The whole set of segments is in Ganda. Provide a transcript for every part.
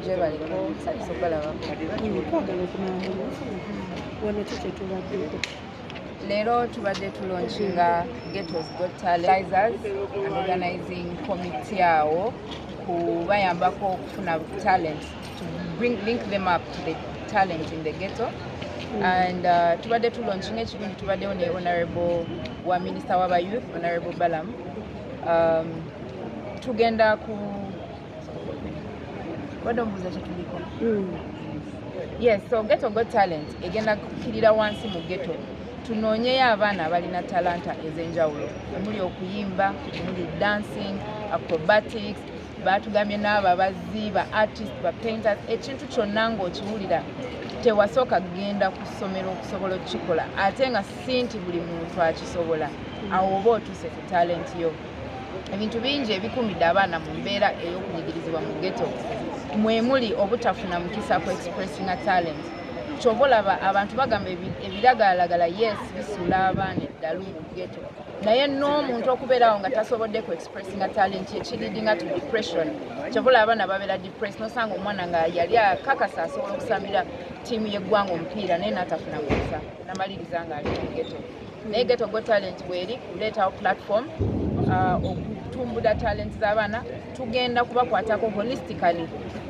gye baliko salisa obalaba. Leero tubadde tulaunchinga Ghetto's Got Talent and organizing committee awo kubayambako okufuna talent to link them up to the talent in the ghetto. And tubadde tulaunchinga ekibiina tubaddewo ne honorable wa minister w'aba youth honorable Balam. Tugenda ku wadombuza kituliko. Yes, so Ghetto Got Talent egenda kukirira wansi mu ghetto tunoonyeyo abaana abalina talanta ez'enjawulo omuli okuyimba, omuli dancing, acrobatics, batugambye n'abo abazzi, ba artist, ba painters, ekintu kyonna ng'okiwulira tewasooka kugenda ku ssomero okusobola okukikola ate nga si nti buli muntu akisobola awo oba otuuse ku talent yo. Ebintu bingi ebikumidde abaana mu mbeera ey'okunyigirizibwa mu ghetto mwe muli obutafuna mukisa ku expressinga talent. Ky'oba olaba abantu bagamba ebiragalalagala yes bisuula abaana eddalu mu ghetto naye n'omuntu okubeerawo nga tasobodde ku expressinga talent ye kiridinga to depression. Ky'oba olaba abaana babeera depressed nosanga omwana nga yali akakasa asobola okusambira ttiimu y'eggwanga omupiira naye n'atafuna mukisa namaliriza ng'ali mu ghetto. Naye Ghetto Got Talent bweri kuleetawo platform okutumbula talent z'abaana tugenda kubakwatako holistically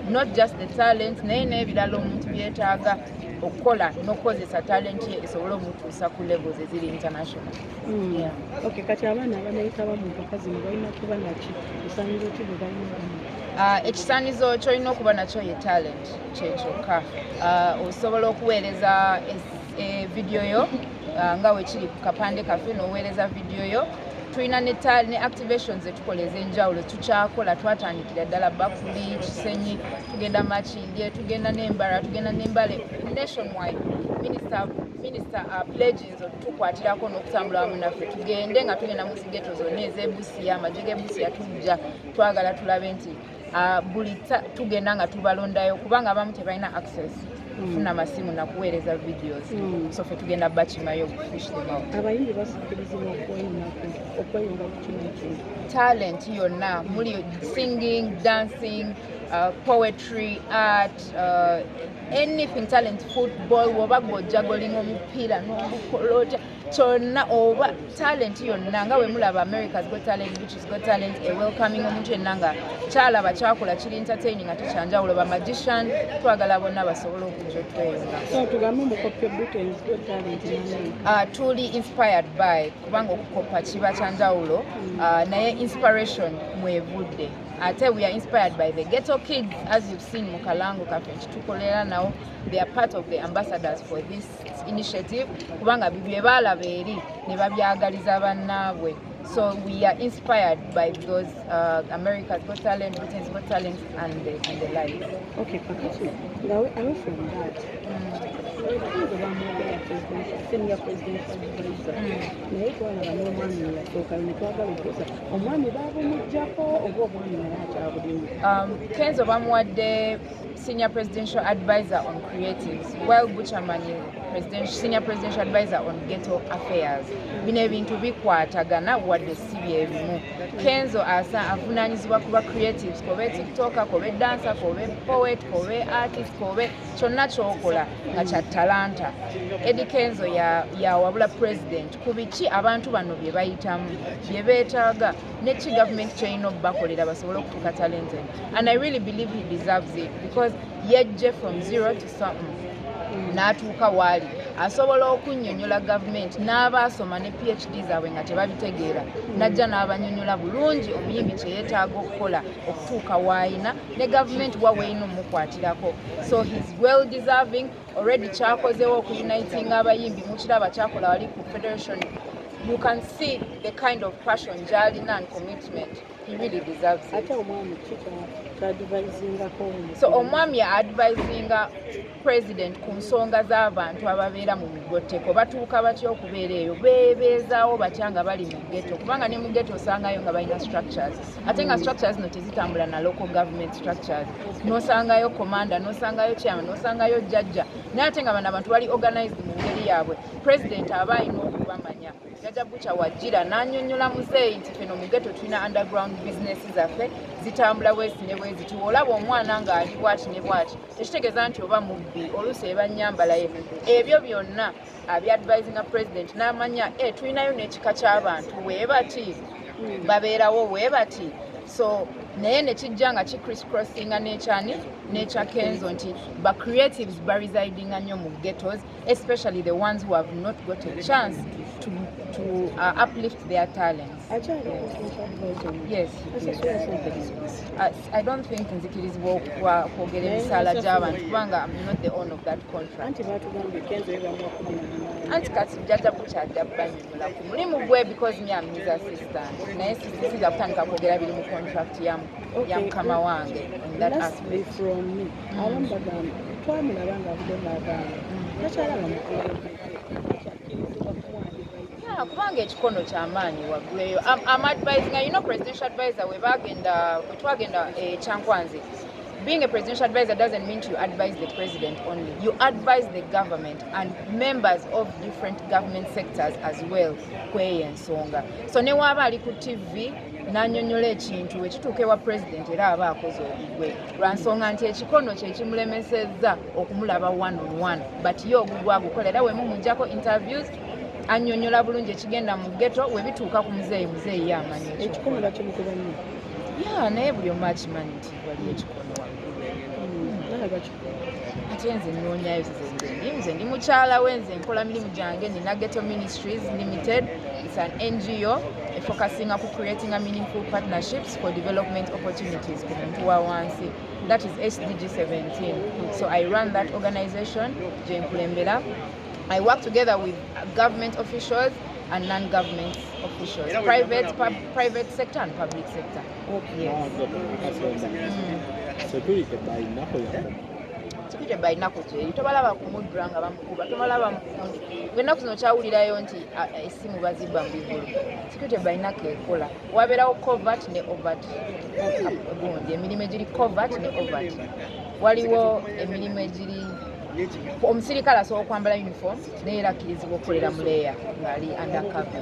not just the talent naye n'ebirala omuntu byetaaga okukola n'okukozesa talent ye esobole omutuusa ku levels eziri international. Okay, kati abaana abanayitaba mu mpaka zino balina kuba naki ekisaanizo ki bwe balina? Ekisaanizo ky'olina okuba nakyo ye talent kyekyokka. Osobola okuweereza video yo nga wekiri ku kapande kaffe n'oweereza video yo. Tulina ne activations zetukola ez'enjawulo tukyakola twatandikira ddala Bakuli, Kisenyi, tugenda Makindye, tugenda n'Embara, tugenda n'Embale nationwide. Minister pledges otukwatirako n'okutambula wamu naffe tugende nga tugenda mu ghetto zonna ez'Ebusia, amagye g'Ebusia tujja twagala tulabe nti buli tugenda nga tubalondayo kubanga abamu tebalina access kufuna masimu na kuweereza videos so ffe tugenda bakimayo okufish them out. Abayimbi basikirizibwa okweyunga ku kino ekintu talent yonna muli singing, dancing, poetry, art, anything talent, football, woba gojjagolinga omupiira n'obukolooja kyonna oba talent yonna nga we mulaba America's Got Talent, British Got Talent, welcoming omuntu yenna nga kyalaba kyakola kiri entertaining ate kyanjawulo ba magician twagala bonna basobole okujja otweyunga. So tugambe mukopya Britain's Got Talent tuli inspired by kubanga okukopa kiba kyanjawulo naye inspiration mwevudde ate we are inspired by the ghetto kids as you've seen mu kalango kaffe tukolera nawo they are part of the ambassadors for this initiative kubanga bibye balaba eri ne babyagaliza bannaabwe. So we are inspired by those America's Got Talent, Britain's Got Talent and the like. Okay, Kakati, away from that, senior presidential advisor. Naye twalaba n'omwami yasooka netwagala okukosa omwami baabumugyako oba omwami naye akyabulimu. Kenzo bamuwadde senior presidential advisor on creatives, while Buchamanyi senior presidential advisor on ghetto affairs. Bino ebintu bikwatagana wadde si byebimu. Kenzo avunaanyizibwa kuba creatives, kobe tiktoker, kobe dancer, kobe poet, kobe artist, kobe kyonna kyokola nga kya talanta. Eddie Kenzo yawabula president ku biki abantu bano bye bayitamu bye beetaaga neki government kyerina okubakolera basobole okutuuka talented. And I really believe he deserves it because yejje from zero to something n'atuuka waali asobola okunnyonnyola gavumenti n'abaasoma ne PhD zaabwe nga tebabitegeera najja n'abannyonnyola bulungi omuyimbi kye yeetaaga okukola okutuuka waayina ne gavumenti waweeyina omukwatirako. So he's well deserving already kyakozewo okuniting abayimbi mukiraba kyakola wali ku federation. You can see the kind of passion gy'alina and commitment. He really deserves it. So omwami advisinga president ku nsonga z'abantu ababeera mu migotteko batuuka batya okubeera eyo beebeezaawo batya nga bali mu ghetto kubanga ne mu ghetto osangayo nga balina structures ate nga structures no tezitambula na local government structures n'osangayo commander n'osangayo chairman n'osangayo jjajja naye ate nga bano abantu bali organized mu ngeri yaabwe president aba alina okubamanya Jjajja Butcher wajjira n'annyonnyola muzeeyi nti feno mu ghetto tulina underground business zaffe zitambula bwesi ne bwezi olaba omwana ng'ali bwati ne bwati tekitegeeza nti oba mubbi oluusi eba nnyambala ye ebyo byonna abyadvisinga president n'amanya tulinayo n'ekika ky'abantu weebati babeerawo weebati so naye ne kijja nga criss-crossinga n'ekya Kenzo nti ba creatives baresidinga nnyo mu ghettos especially the ones who have not got a chance to uplift their talents. Yes. I don't think nzikirizibwa kwogera emisaala gy'abantu kubanga I'm not the owner of that contract. Anti kati Jjajja Butcher adda banyonnyola ku mulimu gwe because me am his assistant. Naye siza kutandika kwogera biri mu contract ya mukama wange in that aspect. From me, abambagamba twamulaba ng'avudde n'abaana takyalaba mukulu kubanga ekikono ky'amaanyi waggulu eyo advising presidential advisor we twagenda Kyankwanzi. Being a presidential advisor doesn't mean you advise the president only. You advise the government and members of different government sectors as well kweyo ensonga. So ne waba ali ku TV n'annyonnyola ekintu ekituuka ewa president era aba akoze obugwe lwa nsonga nti ekikono kye kimulemesezza okumulaba one on one but ye ogugwe agukola era wemumuggyako interviews annyonnyola bulungi ekigenda mu ghetto we bituuka ku muzeeyi yamanyi ekikono bakimukuba nnyo naye buli omu akimanyi nti wali ekikono ate nze nnoonyayo nze ndi mukyala we nze nkola mirimu gyange nina Ghetto Ministries Limited. It's an NGO focusing on creating a meaningful partnerships for development opportunities ku muntu wa wansi. That is SDG 17. So I run that organization gye nkulembera. I work together with government officials and non-government officials, private sector and public sector. Yes. Security by Napoleon. Security by Napoleon. Tobalaba kumudra nga bamukuba. Tobalaba mukundi. Gwenna kuno kyawulirayo nti essimu bazibba mu bigulu. Security by Napoleon ekola. Wabeerawo covert ne overt. Gundi emirimu egiri covert ne overt. Waliwo emirimu egiri omusirikale asobola okwambala uniform naye era akkirizibwa okukolera mu leeya ng'ali undercover.